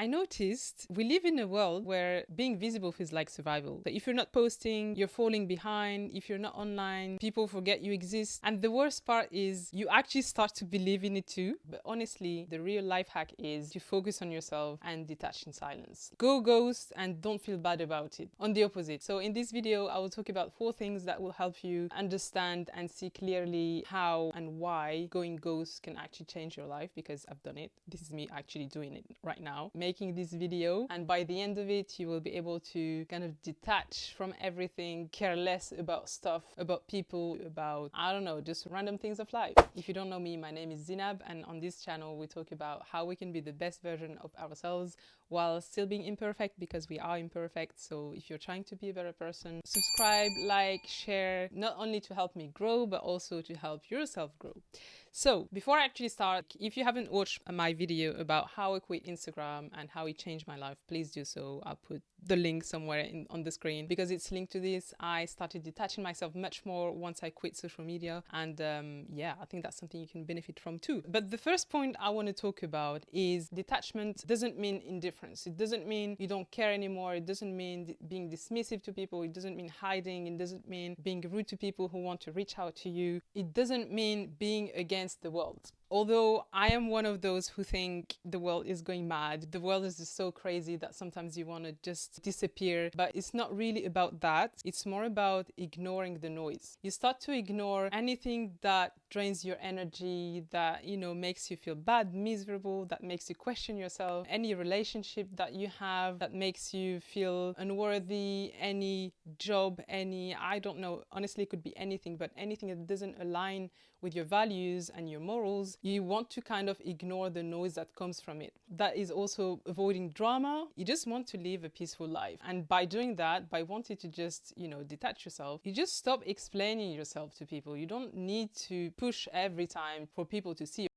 I noticed we live in a world where being visible feels like survival. So if you're not posting, you're falling behind. If you're not online, people forget you exist. And the worst part is you actually start to believe in it too. But honestly, the real life hack is to focus on yourself and detach in silence. Go ghost and don't feel bad about it. On the opposite. So in this video, I will talk about 4 things that will help you understand and see clearly how and why going ghost can actually change your life, because I've done it. This is me actually doing it right now, making this video, and by the end of it you will be able to kind of detach from everything, care less about stuff, about people, about, I don't know, just random things of life. If you don't know me, my name is Zinab, and on this channel we talk about how we can be the best version of ourselves while still being imperfect, because we are imperfect. So if you're trying to be a better person, subscribe, like, share, not only to help me grow but also to help yourself grow. So before I actually start, if you haven't watched my video about how I quit Instagram and how it changed my life, please do so. I'll put the link somewhere on the screen because it's linked to this. I started detaching myself much more once I quit social media, and yeah, I think that's something you can benefit from too. But the first point I want to talk about is detachment doesn't mean indifference. It doesn't mean you don't care anymore. It doesn't mean being dismissive to people. It doesn't mean hiding. It doesn't mean being rude to people who want to reach out to you. It doesn't mean being against the world. Although I am one of those who think the world is going mad, the world is just so crazy that sometimes you want to just disappear. But it's not really about that. It's more about ignoring the noise. You start to ignore anything that drains your energy, that, you know, makes you feel bad, miserable, that makes you question yourself, any relationship that you have that makes you feel unworthy, any job, any, I don't know, honestly, it could be anything, but anything that doesn't align with your values and your morals, you want to kind of ignore the noise that comes from it. That is also avoiding drama. You just want to live a peaceful life. And by doing that, by wanting to just, you know, detach yourself, you just stop explaining yourself to people. You don't need to push every time for people to see you,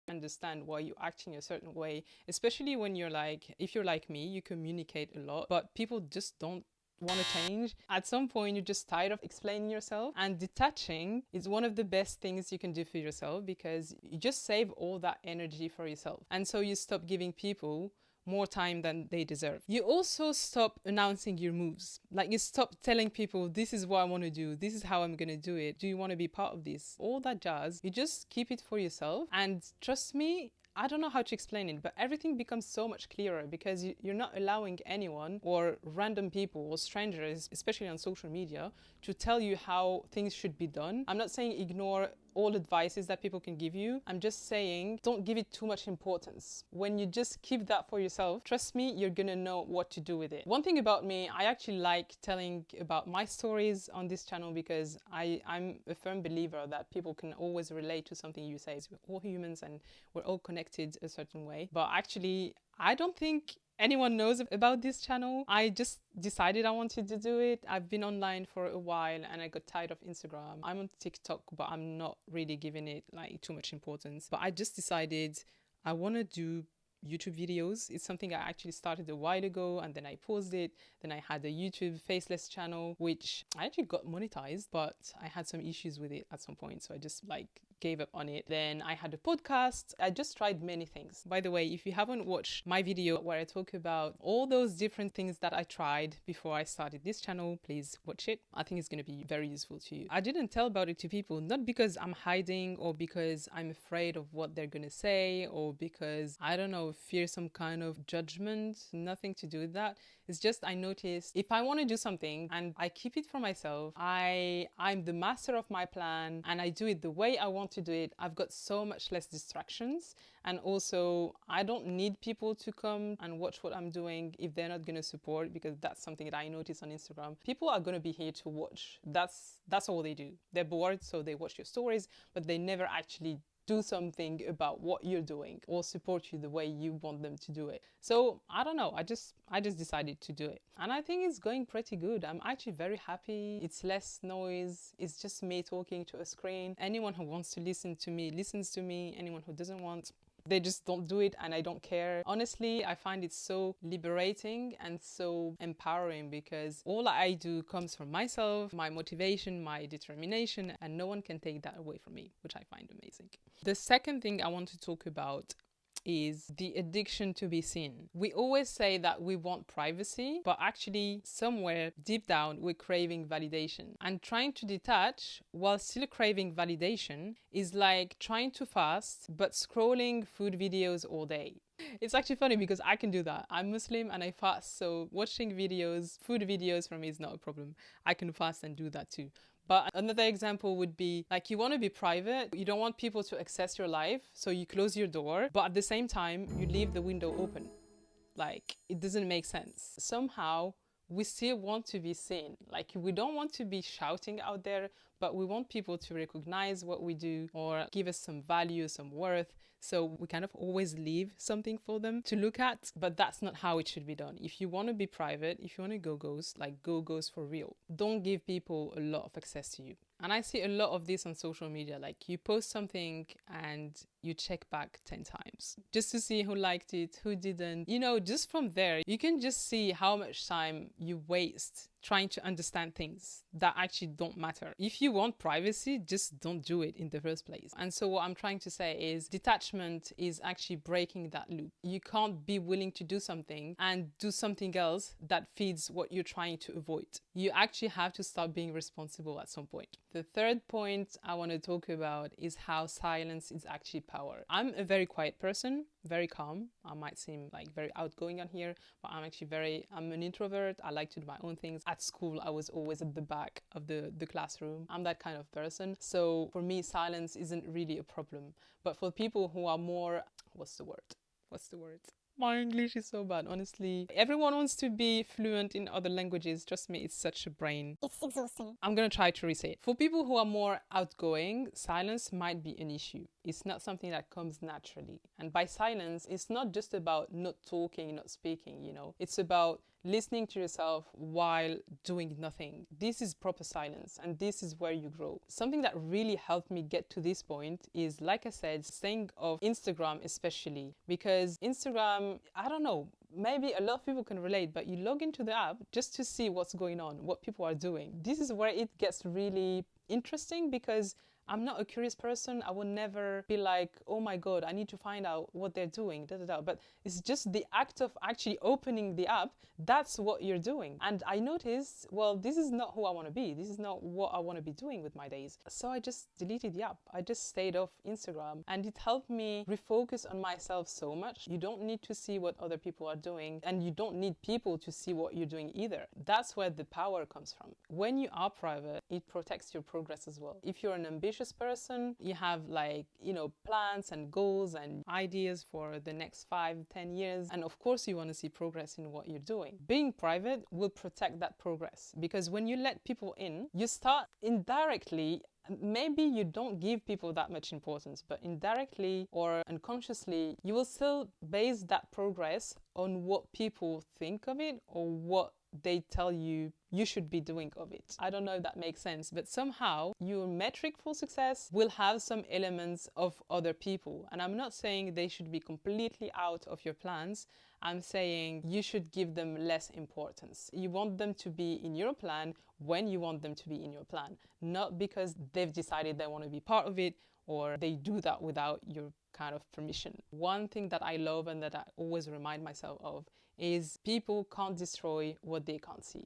understand why you're acting a certain way, especially when you're like, if you're like me, you communicate a lot, but people just don't want to change. At some point you're just tired of explaining yourself, and detaching is one of the best things you can do for yourself, because you just save all that energy for yourself, and so you stop giving people more time than they deserve. You also stop announcing your moves. Like, you stop telling people, this is what I want to do, this is how I'm gonna do it, do you want to be part of this, all that jazz. You just keep it for yourself, and trust me, I don't know how to explain it, but everything becomes so much clearer, because you're not allowing anyone or random people or strangers, especially on social media, to tell you how things should be done. I'm not saying ignore all advices that people can give you. I'm just saying don't give it too much importance. When you just keep that for yourself, trust me, you're gonna know what to do with it. One thing about me, I actually like telling about my stories on this channel, because I'm a firm believer that people can always relate to something you say. We're all humans and we're all connected a certain way. But actually, I don't think anyone knows about this channel. I just decided I wanted to do it. I've been online for a while and I got tired of Instagram. I'm on TikTok, but I'm not really giving it like too much importance. But I just decided I want to do YouTube videos. It's something I actually started a while ago, and then I paused it. Then I had a YouTube faceless channel, which I actually got monetized, but I had some issues with it at some point. So I just gave up on it. Then I had a podcast. I just tried many things. By the way, if you haven't watched my video where I talk about all those different things that I tried before I started this channel, please watch it. I think it's going to be very useful to you. I didn't tell about it to people, not because I'm hiding or because I'm afraid of what they're going to say, or because, I don't know, fear some kind of judgment. Nothing to do with that. It's just I noticed if I want to do something and I keep it for myself, I'm the master of my plan and I do it the way I want to do it, I've got so much less distractions. And also, I don't need people to come and watch what I'm doing if they're not going to support, because that's something that I notice on Instagram. People are going to be here to watch. That's all they do. They're bored, so they watch your stories, but they never actually do something about what you're doing or support you the way you want them to do it. So I don't know, I just decided to do it, and I think it's going pretty good. I'm actually very happy. It's less noise, it's just me talking to a screen. Anyone who wants to listen to me listens to me. Anyone who doesn't want, they just don't do it, and I don't care. Honestly, I find it so liberating and so empowering, because all I do comes from myself, my motivation, my determination, and no one can take that away from me, which I find amazing. The second thing I want to talk about is the addiction to be seen. We always say that we want privacy, but actually somewhere deep down we're craving validation. And trying to detach while still craving validation is like trying to fast but scrolling food videos all day. It's actually funny because I can do that. I'm Muslim and I fast, so watching videos, food videos for me is not a problem. I can fast and do that too. But another example would be like you want to be private, you don't want people to access your life, so you close your door, but at the same time, you leave the window open. Like, it doesn't make sense. Somehow, we still want to be seen. Like, we don't want to be shouting out there, but we want people to recognize what we do or give us some value, some worth. So we kind of always leave something for them to look at, but that's not how it should be done. If you want to be private, if you want to go ghost, like go ghost for real. Don't give people a lot of access to you. And I see a lot of this on social media. Like you post something and you check back 10 times just to see who liked it, who didn't. You know, just from there, you can just see how much time you waste trying to understand things that actually don't matter. If you want privacy, just don't do it in the first place. And so what I'm trying to say is detachment is actually breaking that loop. You can't be willing to do something and do something else that feeds what you're trying to avoid. You actually have to start being responsible at some point. The third point I want to talk about is how silence is actually power. I'm a very quiet person, very calm. I might seem like very outgoing on here, but I'm an introvert. I like to do my own things. At school, I was always at the back of the classroom. I'm that kind of person. So for me, silence isn't really a problem. But for people who are more, what's the word? My English is so bad, honestly. Everyone wants to be fluent in other languages. Trust me, it's such a brain. It's exhausting. I'm going to try to re-say it. For people who are more outgoing, silence might be an issue. It's not something that comes naturally. And by silence, it's not just about not talking, not speaking, you know. It's about listening to yourself while doing nothing. This is proper silence, and this is where you grow. Something that really helped me get to this point is, like I said, staying off Instagram especially, because Instagram, I don't know, maybe a lot of people can relate, but you log into the app just to see what's going on, what people are doing. This is where it gets really interesting because I'm not a curious person. I will never be like, oh my God, I need to find out what they're doing, da, da, da. But it's just the act of actually opening the app. That's what you're doing. And I noticed, well, this is not who I want to be. This is not what I want to be doing with my days. So I just deleted the app. I just stayed off Instagram, and it helped me refocus on myself so much. You don't need to see what other people are doing, and you don't need people to see what you're doing either. That's where the power comes from. When you are private, it protects your progress as well. If you're an ambitious person, you have plans and goals and ideas for the next 5-10 years, and of course you want to see progress in what you're doing. Being private will protect that progress, because when you let people in, you start indirectly, maybe you don't give people that much importance, but indirectly or unconsciously, you will still base that progress on what people think of it or what they tell you should be doing of it. I don't know if that makes sense, but somehow your metric for success will have some elements of other people. And I'm not saying they should be completely out of your plans. I'm saying you should give them less importance. You want them to be in your plan when you want them to be in your plan, not because they've decided they want to be part of it or they do that without your kind of permission. One thing that I love and that I always remind myself of is people can't destroy what they can't see.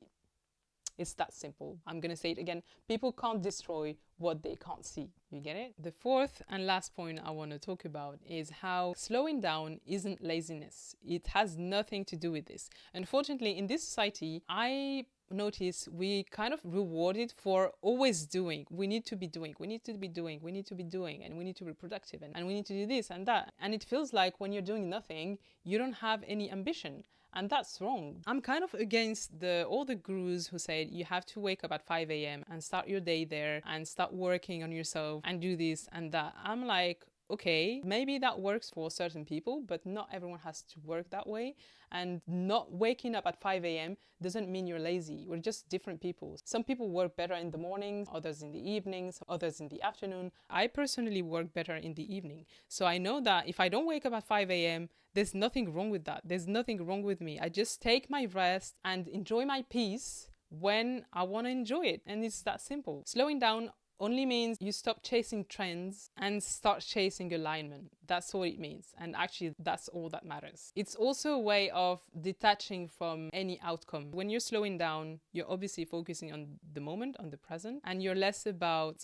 It's that simple. I'm going to say it again. People can't destroy what they can't see. You get it? The fourth and last point I want to talk about is how slowing down isn't laziness. It has nothing to do with this. Unfortunately, in this society, I notice we kind of rewarded for always doing. We need to be doing, we need to be doing, we need to be doing, and we need to be productive, and we need to do this and that. And it feels like when you're doing nothing, you don't have any ambition. And that's wrong. I'm kind of against all the gurus who said you have to wake up at 5 a.m. and start your day there and start working on yourself and do this and that. I'm like, okay, maybe that works for certain people, but not everyone has to work that way. And not waking up at 5 a.m. doesn't mean you're lazy. We're just different people. Some people work better in the mornings, others in the evenings, others in the afternoon. I personally work better in the evening. So I know that if I don't wake up at 5 a.m., there's nothing wrong with that. There's nothing wrong with me. I just take my rest and enjoy my peace when I want to enjoy it. And it's that simple. Slowing down only means you stop chasing trends and start chasing alignment. That's all it means. And actually, that's all that matters. It's also a way of detaching from any outcome. When you're slowing down, you're obviously focusing on the moment, on the present, and you're less about,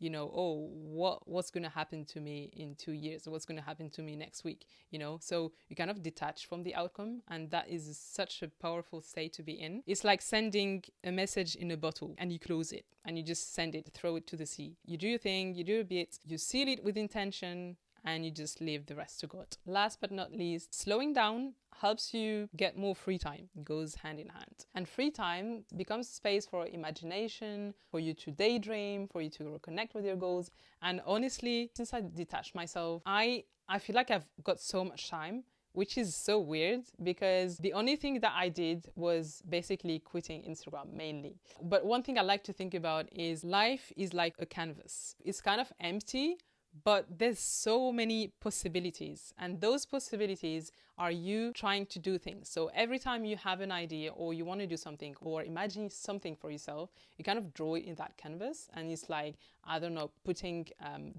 oh, what's going to happen to me in 2 years, or what's going to happen to me next week, So you kind of detach from the outcome, and that is such a powerful state to be in. It's like sending a message in a bottle and you close it and you just send it, throw it to the sea. You do your thing, you do a bit, you seal it with intention, and you just leave the rest to God. Last but not least, slowing down helps you get more free time. It goes hand in hand. And free time becomes space for imagination, for you to daydream, for you to reconnect with your goals. And honestly, since I detached myself, I feel like I've got so much time, which is so weird because the only thing that I did was basically quitting Instagram mainly. But one thing I like to think about is life is like a canvas. It's kind of empty, but there's so many possibilities, and those possibilities are you trying to do things. So every time you have an idea or you want to do something or imagine something for yourself, you kind of draw it in that canvas, and it's like, I don't know,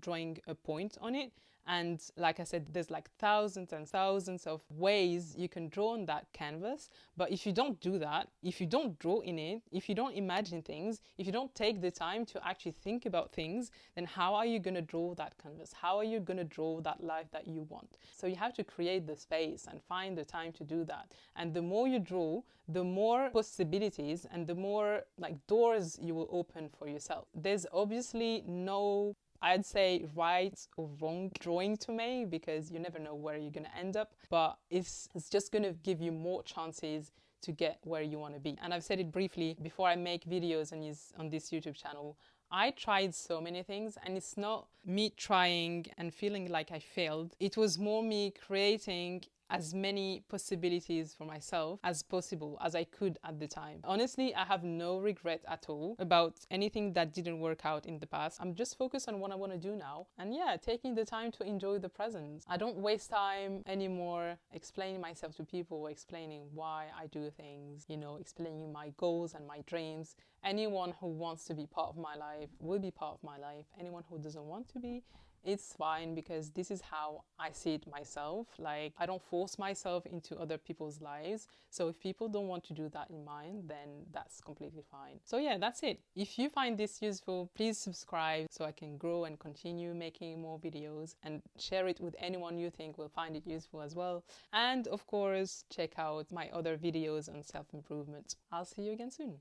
drawing a point on it. And like I said, there's like thousands and thousands of ways you can draw on that canvas. But if you don't do that, if you don't draw in it, if you don't imagine things, if you don't take the time to actually think about things, then how are you going to draw that canvas? How are you going to draw that life that you want? So you have to create the space and find the time to do that. And the more you draw, the more possibilities and the more like doors you will open for yourself. There's obviously no, I'd say, right or wrong drawing to make, because you never know where you're going to end up, but it's just going to give you more chances to get where you want to be. And I've said it briefly, before I make videos on this YouTube channel, I tried so many things, and it's not me trying and feeling like I failed. It was more me creating as many possibilities for myself as possible, as I could at the time. Honestly, I have no regret at all about anything that didn't work out in the past. I'm just focused on what I want to do now. And yeah, taking the time to enjoy the present. I don't waste time anymore explaining myself to people, explaining why I do things, explaining my goals and my dreams. Anyone who wants to be part of my life will be part of my life. Anyone who doesn't want to be, it's fine, because this is how I see it myself. Like, I don't force myself into other people's lives. So if people don't want to do that in mine, then that's completely fine. So yeah, that's it. If you find this useful, please subscribe so I can grow and continue making more videos, and share it with anyone you think will find it useful as well. And of course, check out my other videos on self-improvement. I'll see you again soon.